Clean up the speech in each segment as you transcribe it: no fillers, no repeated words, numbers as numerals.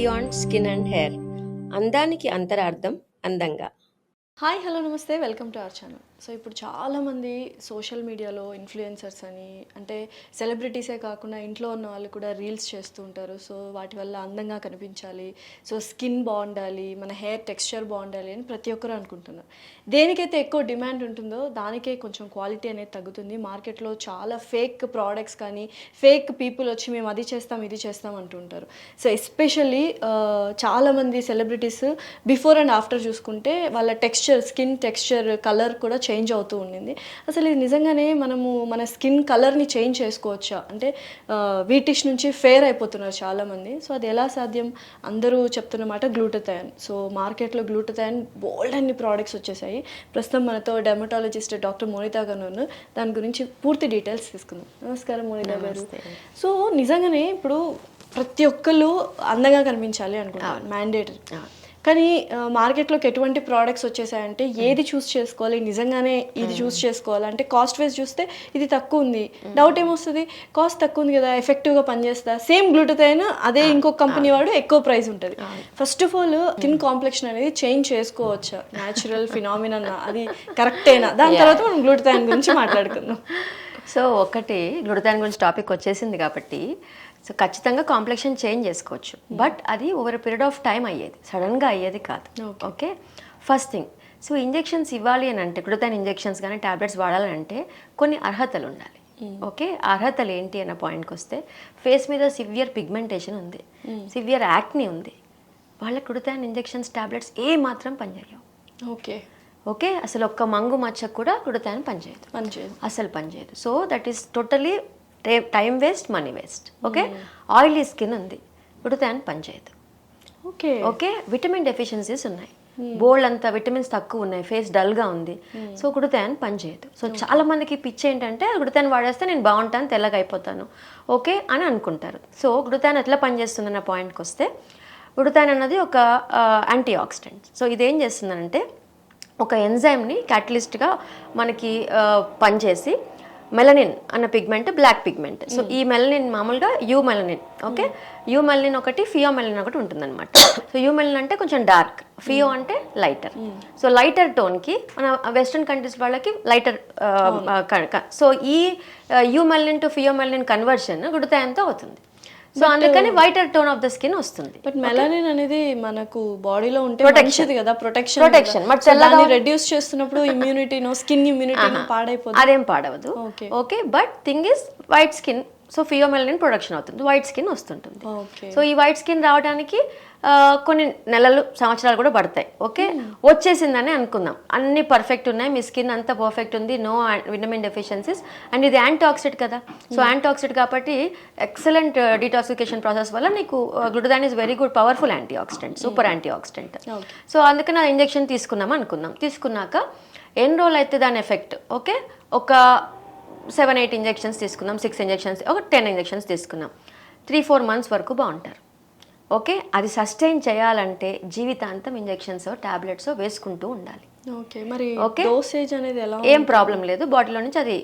Beyond skin and hair. అందానికి అంతరార్థం అందంగా. హాయ్ హలో నమస్తే, welcome to our channel. So ఇప్పుడు చాలామంది సోషల్ మీడియాలో ఇన్ఫ్లుయెన్సర్స్ అని, అంటే సెలబ్రిటీసే కాకుండా ఇంట్లో ఉన్న వాళ్ళు కూడా రీల్స్ చేస్తూ ఉంటారు. సో వాటి వల్ల అందంగా కనిపించాలి, సో స్కిన్ బాగుండాలి, మన హెయిర్ టెక్స్చర్ బాగుండాలి అని ప్రతి ఒక్కరు అనుకుంటున్నారు. దేనికైతే ఎక్కువ డిమాండ్ ఉంటుందో దానికే కొంచెం క్వాలిటీ అనేది తగ్గుతుంది. మార్కెట్లో చాలా ఫేక్ ప్రోడక్ట్స్ కానీ ఫేక్ పీపుల్ వచ్చి మేము అది చేస్తాం ఇది చేస్తాం అంటుంటారు. సో ఎస్పెషల్లీ చాలామంది సెలబ్రిటీస్ బిఫోర్ అండ్ ఆఫ్టర్ చూసుకుంటే వాళ్ళ స్కిన్ టెక్స్చర్ కలర్ కూడా చేంజ్ అవుతూ ఉండింది. అసలు ఇది నిజంగానే మనము మన స్కిన్ కలర్ని చేంజ్ చేసుకోవచ్చా? అంటే వీటిష్ నుంచి ఫేర్ అయిపోతున్నారు చాలామంది. సో అది ఎలా సాధ్యం? అందరూ చెప్తున్నమాట గ్లూటథయాన్. సో మార్కెట్లో గ్లూటథయాన్ బోల్డ్ అన్ని ప్రోడక్ట్స్ వచ్చేసాయి. ప్రస్తుతం మనతో డెర్మటాలజిస్ట్ డాక్టర్ మోనితా గారు ఉన్నారు. దాని గురించి పూర్తి డీటెయిల్స్ తీసుకుందాం. నమస్కారం మోనితా గారు. సో నిజంగానే ఇప్పుడు ప్రతి ఒక్కళ్ళు అందంగా కనిపించాలి అనుకుంటారు, మ్యాండేటరీ. కానీ మార్కెట్లోకి ఎటువంటి ప్రోడక్ట్స్ వచ్చేసాయంటే ఏది చూస్ చేసుకోవాలి, నిజంగానే ఇది చూస్ చేసుకోవాలి అంటే కాస్ట్ వైజ్ చూస్తే ఇది తక్కువ ఉంది. డౌట్ ఏమొస్తుంది, కాస్ట్ తక్కువ ఉంది కదా, ఎఫెక్టివ్గా పనిచేస్తా. సేమ్ గ్లూటథయాన్ అదే ఇంకొక కంపెనీ వాడు ఎక్కువ ప్రైస్ ఉంటుంది. First of all skin complexion అనేది చేంజ్ చేసుకోవచ్చా? న్యాచురల్ ఫినామినన్ అది కరెక్టేనా? దాని తర్వాత మనం గ్లూటథయాన్ గురించి మాట్లాడుకుందాం. సో ఒకటి గ్లూటథయాన్ గురించి టాపిక్ వచ్చేసింది కాబట్టి సో ఖచ్చితంగా కాంప్లెక్షన్ చేంజ్ చేసుకోవచ్చు. బట్ అది ఓవర్ పీరియడ్ ఆఫ్ టైం అయ్యేది, సడన్గా అయ్యేది కాదు. Okay, first thing, so injections ఇవ్వాలి అని అంటే గ్లూటథయాన్ ఇంజెక్షన్స్ కానీ ట్యాబ్లెట్స్ వాడాలంటే కొన్ని అర్హతలు ఉండాలి. ఓకే, అర్హతలు ఏంటి అన్న పాయింట్కి వస్తే, ఫేస్ మీద సివియర్ పిగ్మెంటేషన్ ఉంది, సివియర్ యాక్ని ఉంది, వాళ్ళ గ్లూటథయాన్ ఇంజెక్షన్స్ ట్యాబ్లెట్స్ ఏ మాత్రం పనిచేయవు. ఓకే ఓకే, అసలు ఒక్క మంగు మచ్చకు కూడా గ్లూటథయాన్ పనిచేయదు, అసలు పనిచేయదు. So that is totally time waste, money waste. Okay, oily skin ఉంది, గ్లూటథయాన్ పనిచేయదు. ఓకే ఓకే, విటమిన్ డెఫిషియన్సీస్ ఉన్నాయి, బోల్డ్ అంతా విటమిన్స్ తక్కువ ఉన్నాయి, ఫేస్ డల్గా ఉంది, సో గ్లూటథయాన్ పనిచేయదు. సో చాలా మందికి పిచ్చి ఏంటంటే గ్లూటథయాన్ వాడేస్తే నేను బాగుంటాను, తెల్లగా అయిపోతాను ఓకే అని అనుకుంటారు. సో గ్లూటథయాన్ ఎట్లా పనిచేస్తుంది అన్న పాయింట్కి వస్తే, గ్లూటథయాన్ అన్నది ఒక యాంటీ ఆక్సిడెంట్. సో ఇదేం చేస్తుందంటే ఒక ఎంజైమ్ని క్యాటలిస్ట్గా మనకి పనిచేసి మెలనిన్ అన్న పిగ్మెంట్, బ్లాక్ పిగ్మెంట్. సో ఈ మెలనిన్ మామూలుగా eumelanin. Okay, eumelanin ఒకటి, ఫియో మెలనిన్ ఒకటి ఉంటుందన్నమాట. సో యూ మెలనిన్ అంటే కొంచెం డార్క్, ఫియో అంటే లైటర్. సో లైటర్ టోన్కి మన వెస్ట్రన్ కంట్రీస్ వాళ్ళకి లైటర్. సో ఈ eumelanin to pheomelanin conversion గ్లూటథయాన్తో అవుతుంది. సో అందుకని whiter tone of the skin వస్తుంది. బట్ మెలనిన్ అనేది మనకు బాడీలో ఉంటే మంచిది కదా, ప్రొటెక్షన్. దాన్ని రెడ్యూస్ చేస్తున్నప్పుడు ఇమ్యూనిటీనో స్కిన్ ఇమ్యూనిటీనో పాడైపోతుంది. అదేం పాడవదు. Okay, but thing is white skin. So pheomelanin production అవుతుంది, వైట్ స్కిన్ వస్తుంటుంది. సో ఈ వైట్ స్కిన్ రావడానికి కొన్ని నెలలు, సంవత్సరాలు కూడా పడతాయి. ఓకే, వచ్చేసిందని అనుకుందాం, అన్ని పర్ఫెక్ట్ ఉన్నాయి, మీ స్కిన్ అంతా పర్ఫెక్ట్ ఉంది, నో విటమిన్ డెఫిషియన్సీస్, అండ్ ఇది యాంటీ ఆక్సిడెంట్ కదా. సో యాంటీ ఆక్సిడెంట్ కాబట్టి ఎక్సలెంట్ డీటాక్సిఫికేషన్ ప్రాసెస్ వల్ల నీకు glutathione is very good, powerful anti oxidant, super anti oxidant. So అందుకని ఆ ఇంజెక్షన్ తీసుకున్నాక ఎన్ని రోజులు అయితే దాని ఎఫెక్ట్, ఓకే, ఒక 7-8 ఇంజెక్షన్స్ తీసుకుందాం, 6 ఇంజెక్షన్స్, ఒక 10 ఇంజెక్షన్స్ తీసుకున్నాం, 3-4 months వరకు బాగుంటారు. ఓకే, అది సస్టైన్ చేయాలంటే జీవితాంతం ఇంజెక్షన్స్ టాబ్లెట్స్ వేసుకుంటూ ఉండాలి. ఓకే, మరి డోసేజ్ అనేది ఎలా? ఏం ప్రాబ్లం లేదు, బాడీలో నుంచి అది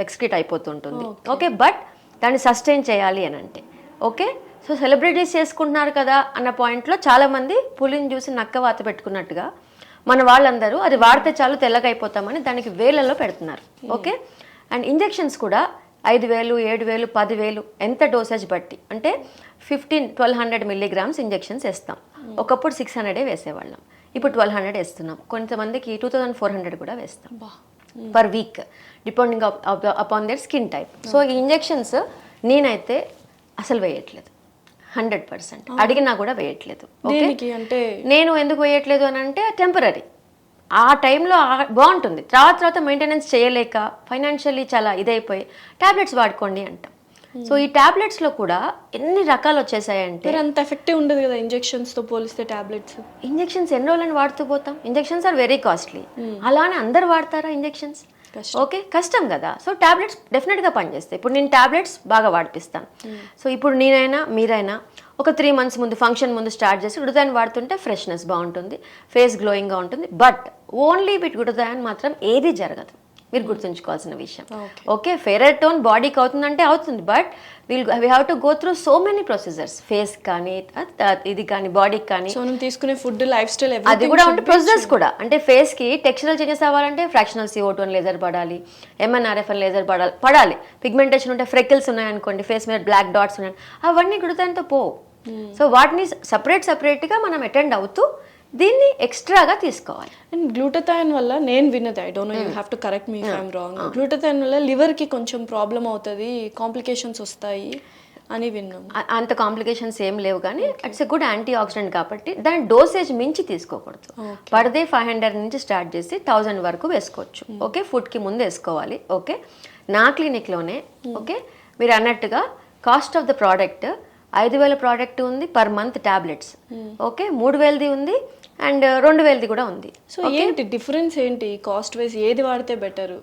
ఎక్స్క్రీట్ అయిపోతుంటుంది. ఓకే, బట్ దాన్ని సస్టైన్ చేయాలి అని అంటే ఓకే. సో సెలబ్రిటీస్ చేసుకుంటున్నారు కదా అన్న పాయింట్లో చాలామంది పులిని చూసి నక్క వాత పెట్టుకున్నట్టుగా మన వాళ్ళందరూ అది వాడితే చాలు తెల్లగా అయిపోతామని దానికి వేలల్లో పెడుతున్నారు. ఓకే, అండ్ ఇంజెక్షన్స్ కూడా 5,000, 7,000, 10,000 ఎంత డోసేజ్ బట్టి, అంటే 1200 milligrams ఇంజెక్షన్స్ వేస్తాం. ఒకప్పుడు 600 వేసేవాళ్ళం, ఇప్పుడు 1200 వేస్తున్నాం. కొంతమందికి 2400 కూడా వేస్తాం per week, depending upon their skin type. So ఈ ఇంజెక్షన్స్ నేనైతే అసలు వేయట్లేదు, 100%. అడిగినా కూడా వేయట్లేదు. అంటే నేను ఎందుకు వేయట్లేదు అని అంటే టెంపరీ, ఆ టైంలో బాగుంటుంది, తర్వాత మెయింటెనెన్స్ చేయలేక ఫైనాన్షియల్లీ చాలా ఇదైపోయి ట్యాబ్లెట్స్ వాడుకోండి అంటాం. సో ఈ ట్యాబ్లెట్స్లో కూడా ఎన్ని రకాలు వచ్చేసాయంటే అంత ఎఫెక్టివ్ ఉండదు కదా ఇంజెక్షన్స్తో పోలిస్తే. ఇంజెక్షన్స్ ఎన్ని రోజులని వాడుతూ పోతాం, ఇంజెక్షన్స్ ఆర్ వెరీ కాస్ట్లీ. అలానే అందరు వాడతారా ఇంజెక్షన్స్? ఓకే, కష్టం కదా. సో ట్యాబ్లెట్స్ డెఫినెట్గా పనిచేస్తాయి. ఇప్పుడు నేను ట్యాబ్లెట్స్ బాగా వాడిపిస్తాను. సో ఇప్పుడు నేనైనా మీరైనా ఒక 3 months ముందు, ఫంక్షన్ ముందు స్టార్ట్ చేసి గ్లూటథయాన్ వాడుతుంటే ఫ్రెష్నెస్ బాగుంటుంది, ఫేస్ గ్లోయింగ్గా ఉంటుంది. బట్ ఓన్లీ విత్ గ్లూటథయాన్ మాత్రం ఏది జరగదు. మీరు గుర్తుంచుకోవాల్సిన విషయం. ఓకే, ఫెయిర్ టోన్ బాడీకి అవుతుందంటే అవుతుంది, but we have to go through so many procedures, face కానీ ఇది కానీ బాడీకి కానీ. సో మనం తీసుకునే ఫుడ్, లైఫ్ స్టైల్ అది కూడా ఉంటే ప్రొసీజర్స్ కూడా అంటే ఫేస్ కి టెక్స్చరల్ చేంజెస్ అవ్వాలంటే ఫ్రాక్షనల్ CO2 అని లేజర్ పడాలి, MNRF అని లేజర్ పడాలి. పిగ్మెంటేషన్ ఉంటే ఫ్రెకిల్స్ ఉన్నాయనుకోండి, ఫేస్ మీద బ్లాక్ డాట్స్ ఉన్నాయి, అవన్నీ గ్లూటెన్తో పోవు. సో వాటిని సపరేట్గా మనం అటెండ్ అవుతూ దీన్ని ఎక్స్ట్రాగా తీసుకోవాలి. అండ్ గ్లూటథైన్ వల్ల నేను విన్నది, I don't know, you have to correct me if I'm wrong, glutathione వల్ల లివర్కి కొంచెం ప్రాబ్లం అవుతుంది, కాంప్లికేషన్స్ వస్తాయి అని విన్నాం. అంత కాంప్లికేషన్స్ ఏం లేవు, కానీ it's a good anti oxidant కాబట్టి దాని డోసేజ్ మించి తీసుకోకూడదు. పర్ డే 500 నుంచి స్టార్ట్ చేసి 1000 వరకు వేసుకోవచ్చు. ఓకే, ఫుడ్కి ముందు వేసుకోవాలి. ఓకే, నా క్లినిక్లోనే ఓకే మీరు అన్నట్టుగా cost of the product 5000 product ఉంది పర్ మంత్ టాబ్లెట్స్. ఓకే, 3000ది ఉంది అండ్ 2000ది కూడా ఉంది. సో ఏంటి డిఫరెన్స్ ఏంటి కాస్ట్ వైజ్, ఏది వాడితే బెటర్?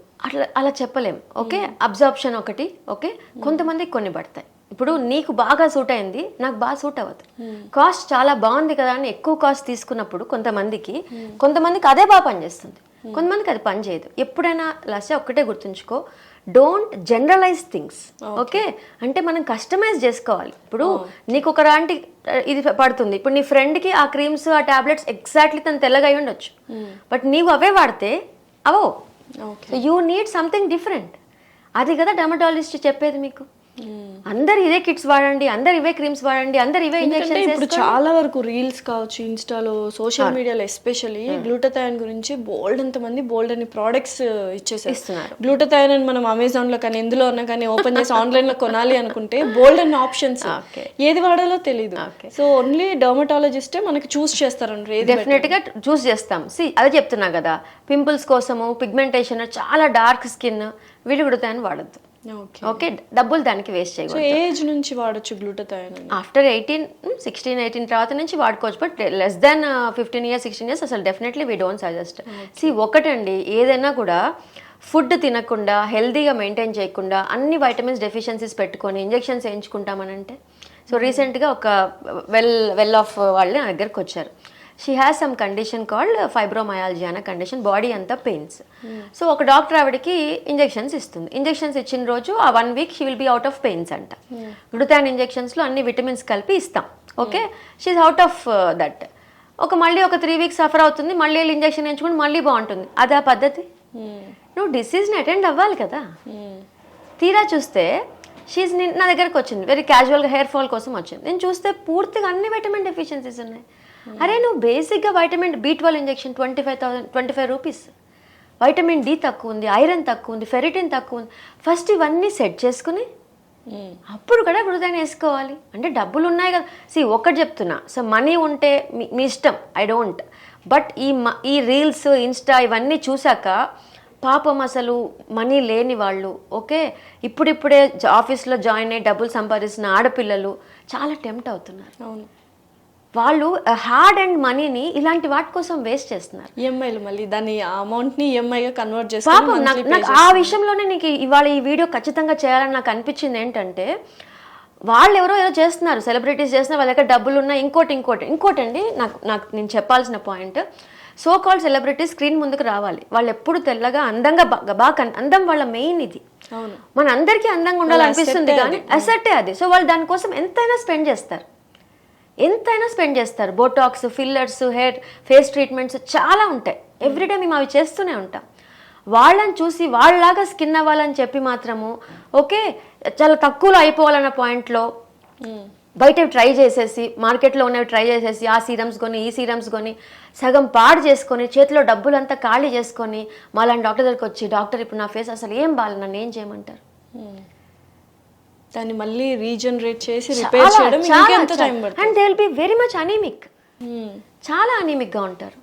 అలా చెప్పలేం. ఓకే, అబ్జార్ప్షన్ ఒకటి. ఓకే, కొంతమందికి కొన్ని పడతాయి. ఇప్పుడు నీకు బాగా సూట్ అయింది, నాకు బాగా సూట్ అవ్వదు. కాస్ట్ చాలా బాగుంది కదా అని ఎక్కువ కాస్ట్ తీసుకున్నప్పుడు కొంతమందికి అదే బాగా పనిచేస్తుంది, కొంతమందికి అది పని చేయదు. ఎప్పుడైనా లస్య ఒక్కటే గుర్తుంచుకో, డోంట్ జనరలైజ్ థింగ్స్. ఓకే, అంటే మనం కస్టమైజ్ చేసుకోవాలి. ఇప్పుడు నీకు ఒక లాంటి ఇది పడుతుంది, ఇప్పుడు నీ ఫ్రెండ్కి ఆ క్రీమ్స్ ఆ టాబ్లెట్స్ ఎగ్జాక్ట్లీ తను తెల్లగా అయి ఉండొచ్చు, బట్ నీవు అవే వాడితే అవో. You need something different. అది కదా డర్మటాలజిస్ట్ చెప్పేది మీకు. అందరు ఇదే కిట్స్ వాడండి, అందరు ఇవే క్రీమ్స్ వాడండి, అందరు ఇవే ఇంజెక్షన్స్. ఇప్పుడు చాలా వరకు రీల్స్ కావచ్చు, ఇన్స్టాలో, సోషల్ మీడియాలో ఎస్పెషల్లీ గ్లూటథైన్ గురించి బోల్డ్ అని ప్రోడక్ట్స్ ఇచ్చేసేస్తున్నారు. గ్లూటథైన్ అని మనం అమెజాన్ లో కానీ ఎందులో ఉన్నా కానీ ఓపెన్ చేసి ఆన్లైన్ లో కొనాలి అనుకుంటే బోల్డ్ అని ఆప్షన్స్, ఏది వాడాలో తెలియదు. సో ఓన్లీ డర్మటాలజిస్టే మనకి చూస్ చేస్తారు. డెఫినెట్ గా చూస్ చేస్తాం. అదే చెప్తున్నా కదా, పింపుల్స్ కోసము, పిగ్మెంటేషన్, చాలా డార్క్ స్కిన్, వీళ్ళు గ్లూటథైన్ వాడద్దు. ఓకే, డబ్బులు దానికి వేస్ట్ చేయకూడదు. ఏజ్ నుంచి వాడొచ్చు గ్లూటథైన్? ఆఫ్టర్ 16-18 తర్వాత నుంచి వాడుకోవచ్చు, but less than 15 years 16 years అసలు డెఫినెట్లీ వీ డోంట్ సజెస్ట్. ఒకటండి, ఏదైనా కూడా ఫుడ్ తినకుండా హెల్తీగా మెయింటైన్ చేయకుండా అన్ని వైటమిన్స్ డెఫిషియన్సీస్ పెట్టుకొని ఇంజెక్షన్స్ వేయించుకుంటామనంటే. సో రీసెంట్గా ఒక వెల్ ఆఫ్ వాళ్ళు నా దగ్గరకు వచ్చారు. She has some condition called fibromyalgia అనే కండిషన్, బాడీ అంతా పెయిన్స్. సో ఒక డాక్టర్ ఆవిడకి ఇంజెక్షన్స్ ఇస్తుంది. ఇంజెక్షన్స్ ఇచ్చిన రోజు ఆ 1 week she will be out of pains అంట. గ్లూటాన్ ఇంజెక్షన్స్లో అన్ని విటమిన్స్ కలిపి ఇస్తాం. Okay, she out of that. మళ్ళీ ఒక 3 weeks సఫర్ అవుతుంది, మళ్ళీ ఇంజెక్షన్ ఎంచుకుని మళ్ళీ బాగుంటుంది. అదే పద్ధతి? నువ్వు డిసీజ్ని అటెండ్ అవ్వాలి కదా. తీరా చూస్తే నా దగ్గరకు వచ్చింది, వెరీ క్యాజువల్గా హెయిర్ ఫాల్ కోసం వచ్చింది. నేను చూస్తే పూర్తిగా అన్ని విటమిన్ డెఫిషియన్సీస్ ఉన్నాయి. అరే నువ్వు బేసిక్గా vitamin B12 injection 25 rupees, vitamin D తక్కువ ఉంది, ఐరన్ తక్కువ ఉంది, ఫెరిటిన్ తక్కువ ఉంది. ఫస్ట్ ఇవన్నీ సెట్ చేసుకుని అప్పుడు కూడా గ్లూటథైన్ వేసుకోవాలి. అంటే డబ్బులు ఉన్నాయి కదా. ఒకటి చెప్తున్నా, సో మనీ ఉంటే మీ ఇష్టం, ఐ డోంట్. బట్ ఈ రీల్స్, ఇన్స్టా ఇవన్నీ చూసాక పాపం అసలు మనీ లేని వాళ్ళు, ఓకే ఇప్పుడిప్పుడే ఆఫీస్లో జాయిన్ అయ్యి డబ్బులు సంపాదిస్తున్న ఆడపిల్లలు చాలా టెంప్ట్ అవుతున్నారు. అవును, వాళ్ళు హార్డ్ అండ్ మనీని ఇలాంటి వాటి కోసం వేస్ట్ చేస్తున్నారు. ఈఎంఐలు మళ్ళీ దాన్ని అమౌంట్ని ఈఎంఐగా కన్వర్ట్ చేసి. పాపం నాకు ఆ విషయంలోనే నీకు ఇవాళ ఈ వీడియో ఖచ్చితంగా చేయాలని నాకు అనిపించింది. ఏంటంటే వాళ్ళు ఏదో చేస్తున్నారు, సెలబ్రిటీస్ చేస్తున్నారు, వాళ్ళ దగ్గర డబ్బులు ఉన్నాయి. ఇంకోటి అండి, నాకు నేను చెప్పాల్సిన point, so called celebrities screen ముందుకు రావాలి. వాళ్ళు ఎప్పుడు తెల్లగా అందంగా బాగా అందం వాళ్ళ మెయిన్ ఇది. మన అందరికీ అందంగా ఉండాలనిపిస్తుంది కానీ అసెట్టే అది. సో వాళ్ళు దానికోసం ఎంతైనా స్పెండ్ చేస్తారు. బోటాక్స్, ఫిల్లర్స్, ఫేస్ ట్రీట్మెంట్స్ చాలా ఉంటాయి. ఎవ్రీడే మేము అవి చేస్తూనే ఉంటాం. వాళ్ళని చూసి వాళ్ళలాగా స్కిన్ అవ్వాలని చెప్పి మాత్రము ఓకే చాలా తక్కువలో అయిపోవాలన్న పాయింట్లో బయట ట్రై చేసేసి, మార్కెట్లో ఉన్నవి ట్రై చేసేసి, ఆ సీరమ్స్ కొని ఈ సీరమ్స్ కొని సగం పాడు చేసుకొని చేతిలో డబ్బులంతా ఖాళీ చేసుకొని మళ్ళీ డాక్టర్ దగ్గరికి వచ్చి, డాక్టర్ ఇప్పుడు నా ఫేస్ అసలు ఏం బాగాలేదు, నన్ను ఏం చేయమంటారు? దాన్ని మళ్ళీ రీజనరేట్ చేసి రిపేర్ చేయడం ఇంకెంత టైం పడుతుంది. And they will be very much anaemic, చాలా అనీమిక్గా ఉంటారు.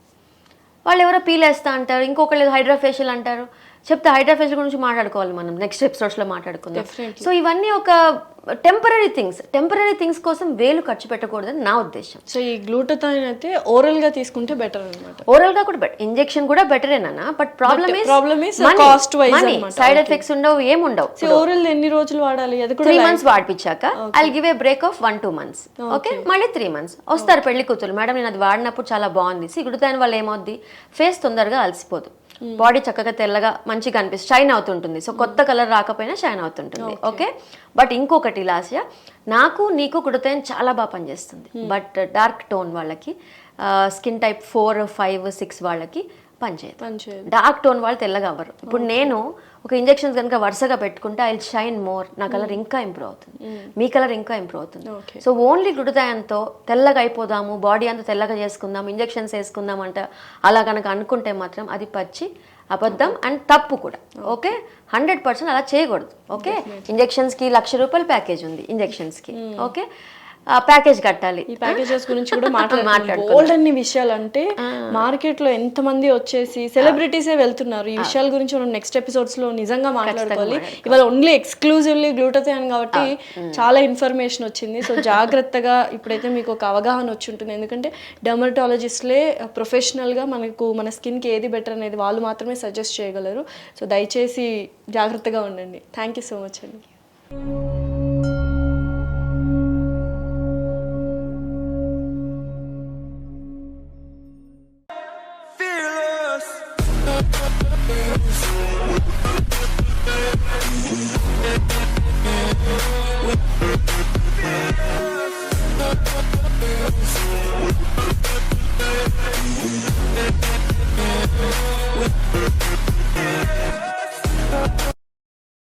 వాళ్ళు ఎవరో పీల్ వేస్తా అంటారు, ఇంకొకళ్ళు హైడ్రా ఫేషియల్ అంటారు. చెప్తే హైడ్రా ఫేషియల్ గురించి మాట్లాడుకోవాలి మనం నెక్స్ట్ ఎపిసోడ్స్లో మాట్లాడుకుందాం. సో ఇవన్నీ ఒక టెంపరీ థింగ్స్ కోసం వేలు ఖర్చు పెట్టకూడదని నా ఉద్దేశం. సో ఈ గ్లూటథైన్ అయితే ఓరల్ గా తీసుకుంటే బెటర్ అన్నమాట. ఓరల్ గా కూడా బెటర్, ఇంజెక్షన్ కూడా బెటరేనా, but problem is cost wise అన్నమాట. సైడ్ ఎఫెక్ట్స్ ఉండవు. సో ఓరల్ ఎన్ని రోజులు వాడాలి? అది కూడా 3 months వాడిపించాక I give a break of 1-2 months. Okay, మళ్ళీ 3 months వస్తారు పెళ్లి కూతురు, మేడం నేను అది వాడినప్పుడు చాలా బాగుంది. గ్లూటథైన్ వల్ల ఏమవుద్ది, ఫేస్ తొందరగా అలసిపోదు. బాడీ చక్కగా తెల్లగా మంచిగా అనిపిస్తుంది, షైన్ అవుతుంటుంది. సో కొత్త కలర్ రాకపోయినా షైన్ అవుతుంటుంది. ఓకే, బట్ ఇంకొకటి లాస్య, నాకు నీకు కుడితే చాలా బాగా పనిచేస్తుంది. బట్ డార్క్ టోన్ వాళ్ళకి, స్కిన్ టైప్ 4, 5, 6 వాళ్ళకి పనిచేయదు. డార్క్ టోన్ వాళ్ళు తెల్లగా అవ్వరు. ఇప్పుడు నేను ఒక ఇంజెక్షన్స్ కనుక వరుసగా పెట్టుకుంటే ఐ విల్ షైన్ మోర్, నా కలర్ ఇంకా ఇంప్రూవ్ అవుతుంది, మీ కలర్ ఇంకా ఇంప్రూవ్ అవుతుంది. సో ఓన్లీ గ్లూటథయాన్తో తెల్లగా అయిపోదాము, బాడీ అంతా తెల్లగా చేసుకుందాం, ఇంజెక్షన్స్ వేసుకుందాం అంటే అలా కనుక అనుకుంటే మాత్రం అది పచ్చి అబద్ధం అండ్ తప్పు కూడా. ఓకే, 100% అలా చేయకూడదు. ఓకే, ఇంజెక్షన్స్కి ₹1,00,000 ప్యాకేజ్ ఉంది ఇంజెక్షన్స్కి. ఓకే, ప్యాకేజ్ కట్టాలి. ఈ ప్యాకేజెస్ గురించి కూడా మాట్లాడుకోవాలి. అన్ని విషయాలు అంటే మార్కెట్ లో ఎంతమంది వచ్చేసి సెలబ్రిటీసే వెళ్తున్నారు. ఈ విషయాల గురించి మనం నెక్స్ట్ ఎపిసోడ్స్ లో నిజంగా మాట్లాడుకోవాలి. ఇవాళ ఓన్లీ ఎక్స్క్లూజివ్లీ గ్లూటథయాన్ కాబట్టి చాలా ఇన్ఫర్మేషన్ వచ్చింది. సో జాగ్రత్తగా ఇప్పుడైతే మీకు ఒక అవగాహన వచ్చి ఉంటుంది. ఎందుకంటే డెర్మటాలజిస్ట్లే ప్రొఫెషనల్ గా మనకు మన స్కిన్ కి ఏది బెటర్ అనేది వాళ్ళు మాత్రమే సజెస్ట్ చేయగలరు. సో దయచేసి జాగ్రత్తగా ఉండండి. థ్యాంక్ యూ సో మచ్ అండి. We'll be right back.